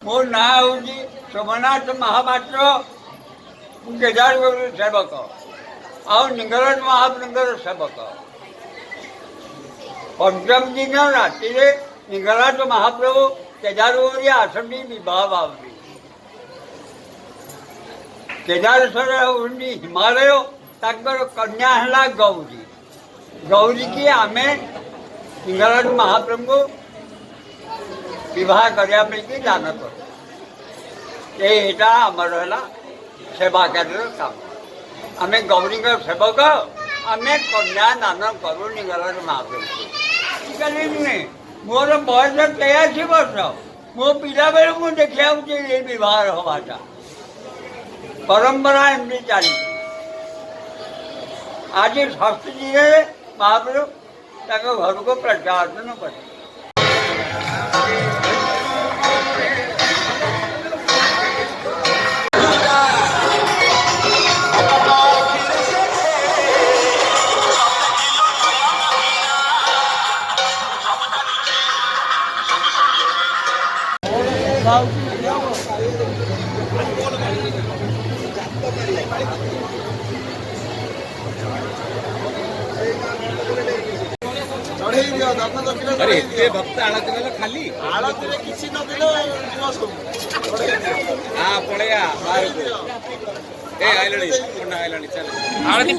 ମୋ ନାଁ ହେଉଛି ସୋମନାଥ ମହାପାତ୍ର। ମୁଁ କେଦାରଗୌରୀ ସେବକ ଆଉ ଲିଙ୍ଗରାଜ ମହାପ୍ରଭୁଙ୍କର ସେବକ। ପଞ୍ଚମ ଦିନ ରାତିରେ ଲିଙ୍ଗରାଜ ମହାପ୍ରଭୁ କେଦାରଗୌରୀ ଆସନ୍ତି ବିବାହ ଭାବରେ। କେଦାରେଶ୍ୱର ହେଉଛନ୍ତି ହିମାଳୟ, ତାଙ୍କର କନ୍ୟା ହେଲା ଗୌରୀ। ଗୌରୀକି ଆମେ ଲିଙ୍ଗରାଜ ମହାପ୍ରଭୁଙ୍କୁ विवाह करने दान कर आमर है सेवा कार्य काम। आम गौरी सेवक आम कन्या दान करूँ लिंगराज महाप्रभु। आजिकल नुहे मोर बयस 83 वर्ष। मो पिला बेलू मुझे देखा बहुत हवाटा परंपरा एमती चली। आज षष्ठी दिन महाप्रभु घर को प्रत्यावर्तन कर अरे इतने भक्त आळती में खाली आळती में किसी न दिलो जीव सब हां पळया बाहर को ए आइलणी कोण आइलणी चल आळती